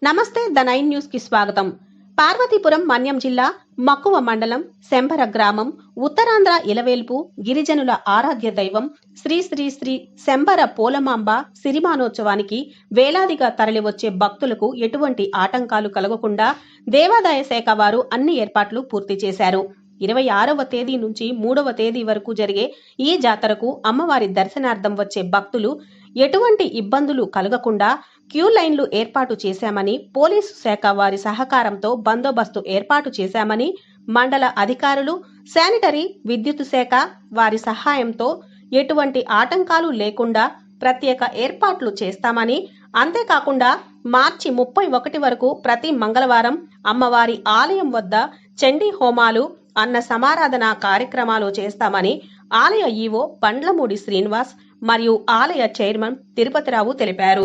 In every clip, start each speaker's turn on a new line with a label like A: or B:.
A: నమస్తే the 9 news కి స్వాగతం. పార్వతీపురం మన్యం జిల్లా మక్కువ మండలం శంబర గ్రామం ఉత్తరాంధ్ర ఇలవేల్పు గిరిజనుల ఆరాధ్య దైవం శ్రీ శ్రీ శ్రీ శంబర పోలమాంబ సిరిమానోత్సవానికి వేలాదిగా తరలివచ్చే భక్తులకు ఎటువంటి ఆటంకాలు కలగకుండా దేవాదాయ శాఖ వారు అన్ని ఏర్పాట్లు పూర్తి చేశారు. 26వ తేదీ నుంచి 3వ తేదీ వరకు జరిగే ఈ జాతరకు అమ్మవారి దర్శనార్థం వచ్చే భక్తులు ఎటువంటి ఇబ్బందులు కలగకుండా క్యూ లైన్లు ఏర్పాటు చేశామని, పోలీసు శాఖ వారి సహకారంతో బందోబస్తు ఏర్పాటు చేశామని, మండల అధికారులు, శానిటరీ, విద్యుత్ శాఖ వారి సహాయంతో ఎటువంటి ఆటంకాలు లేకుండా ప్రత్యేక ఏర్పాట్లు చేస్తామని, అంతేకాకుండా మార్చి 31 వరకు ప్రతి మంగళవారం అమ్మవారి ఆలయం వద్ద చండీ హోమాలు, అన్న సమారాధన కార్యక్రమాలు చేస్తామని ఆలయ ఈవో పండ్లమూడి శ్రీనివాస్ మరియు ఆలయ చైర్మన్ తిరుపతిరావు తెలిపారు.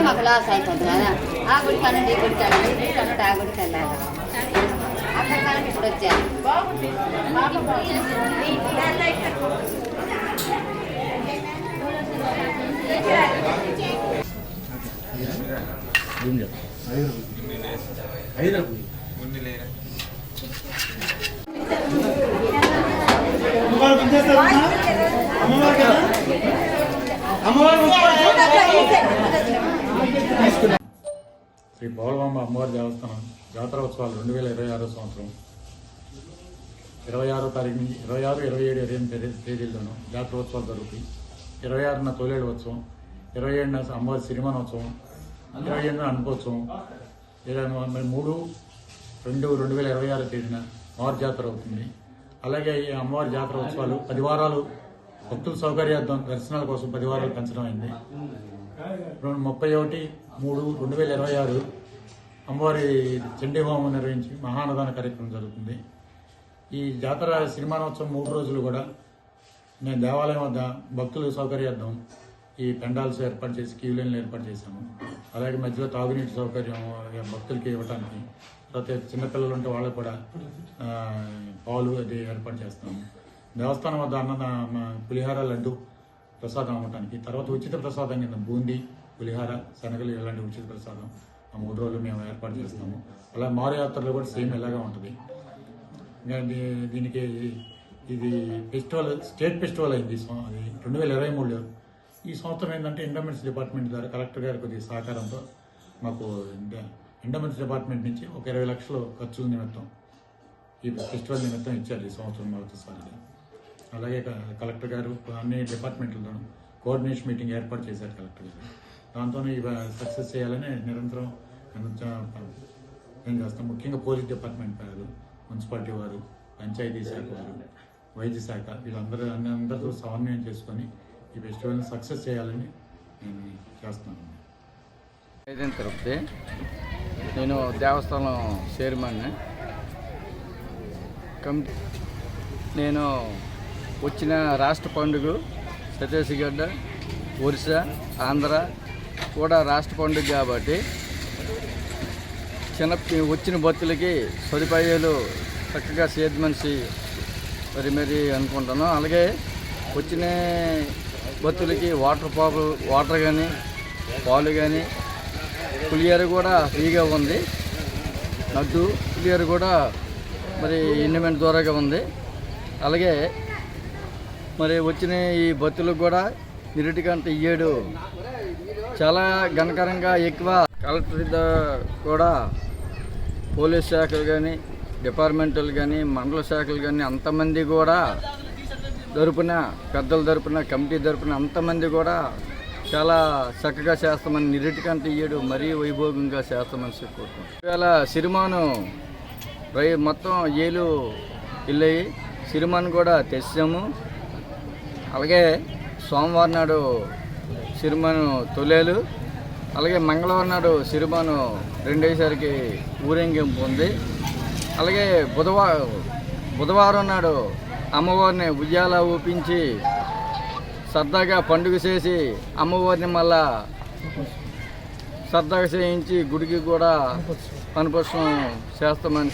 B: మాకు లాస్ అయిపోతుంది కదా, ఆ గుడి కనండి ఈ గుడి కనండి ఈ గుడి కనండి ఆ గుడికి వెళ్ళాలి. అక్కడ కనండి ఇప్పుడు వచ్చారు.
C: శ్రీ పోలమాంబ అమ్మవారి దేవస్థానం జాతర ఉత్సవాలు 2026 సంవత్సరం 26వ తారీఖు నుంచి 26, 27, 28 తేదీల్లోనూ జాతర ఉత్సవాలు జరుగుతాయి. 26న తొలేడు ఉత్సవం, 27న అమ్మవారి సిరిమానోత్సవం, 28న అనుకోత్సవం, 3/2/2026 తేదీన అమ్మవారి జాతర అవుతుంది. అలాగే ఈ అమ్మవారి జాతర ఉత్సవాలు 10 వారాలు భక్తుల సౌకర్యార్థం దర్శనాల కోసం 10 వారాలు పెంచడం అయింది. 31/3/2026 అమ్మవారి చండీ హోమం నిర్వహించి మహానదాన కార్యక్రమం జరుగుతుంది. ఈ జాతర సిరిమానోత్సవం 3 రోజులు కూడా మేము దేవాలయం వద్ద భక్తుల సౌకర్యార్థం ఈ పెండాల్స్ ఏర్పాటు చేసి క్యూ లైన్లు ఏర్పాటు చేశాము. అలాగే మధ్యలో తాగునీటి సౌకర్యం భక్తులకి ఇవ్వడానికి, తర్వాత చిన్నపిల్లలు ఉంటే వాళ్ళకు కూడా పాలు అది ఏర్పాటు చేస్తాము. దేవస్థానం వద్ద పులిహార లడ్డు ప్రసాదం అమ్మటానికి, తర్వాత ఉచిత ప్రసాదం కింద బూందీ, పులిహార, శనగలు ఇలాంటి ఉచిత ప్రసాదం ఆ 3 రోజులు మేము ఏర్పాటు చేస్తాము. అలా మారుయాత్రలో కూడా సేమ్ ఇలాగా ఉంటుంది. దీనికి ఇది ఫెస్టివల్, స్టేట్ ఫెస్టివల్ అయింది. అది 2023లో. ఈ సంవత్సరం ఏంటంటే ఎండోమెంట్స్ డిపార్ట్మెంట్ ద్వారా కలెక్టర్ గారి కొద్ది సహకారంతో మాకు ఎండోమెంట్స్ డిపార్ట్మెంట్ నుంచి ఒక 20 లక్షలు ఖర్చుల నిమిత్తం ఈ ఫెస్టివల్ నిమిత్తం ఇచ్చారు ఈ సంవత్సరం మొదటిసారిగా. అలాగే కలెక్టర్ గారు అన్ని డిపార్ట్మెంట్లతో కోఆర్డినేషన్ మీటింగ్ ఏర్పాటు చేశారు కలెక్టర్ గారు. దాంతో సక్సెస్ చేయాలని నిరంతరం ఏం చేస్తాం. ముఖ్యంగా పోలీస్ డిపార్ట్మెంట్ వారు, మున్సిపాలిటీ వారు, పంచాయతీ శాఖ వారు, వైద్య శాఖ అందరితో సమన్వయం చేసుకొని ఈ ఫెస్టివల్ని సక్సెస్ చేయాలని నేను చేస్తున్నాను.
D: తిరుపతి, నేను దేవస్థానం చైర్మన్ని. నేను వచ్చిన రాష్ట్ర పండుగలు ఛత్తీస్గఢ్, ఒరిస్సా, ఆంధ్ర కూడా రాష్ట్ర పండుగ కాబట్టి వచ్చిన భక్తులకి సదుపాయాలు చక్కగా సేద్ మనిషి మరి అనుకుంటాను. అలాగే వచ్చిన భక్తులకి వాటర్ కానీ, పాలు కానీ, పులిహోర కూడా ఫ్రీగా ఉంది. లడ్డు పులిహోర కూడా మరి ఎండమెంట్ ద్వారాగా ఉంది. అలాగే మరి వచ్చిన ఈ భక్తులకు కూడా నిరుటికంటే ఇయ్యాడు చాలా ఘనకరంగా ఎక్కువ. కలెక్టర్ కూడా పోలీస్ శాఖలు కానీ, డిపార్ట్మెంటల్ కానీ, మండల శాఖలు కానీ అంతమంది కూడా తరపున, పెద్దల తరపున, కమిటీ తరపున అంతమంది కూడా చాలా చక్కగా చేస్తామని, నిరుటికంటే ఇయ్యాడు మరీ వైభోగంగా చేస్తామని చెప్పుకుంటాం. ఇవాళ సిరిమాను మొత్తం ఏలు ఇల్లయి సిరిమాను కూడా తెచ్చాము. అలాగే సోమవారం నాడు సిరిమాను తొలేలు, అలాగే మంగళవారం నాడు సిరిమాను రెండేసరికి ఊరేగింపు ఉంది. అలాగే బుధవారం నాడు అమ్మవారిని ఉయ్యాల ఊపించి సరదాగా పండుగ చేసి అమ్మవారిని మళ్ళా శ్రద్ధగా చేయించి గుడికి కూడా పనిపుష్పం చేస్తామని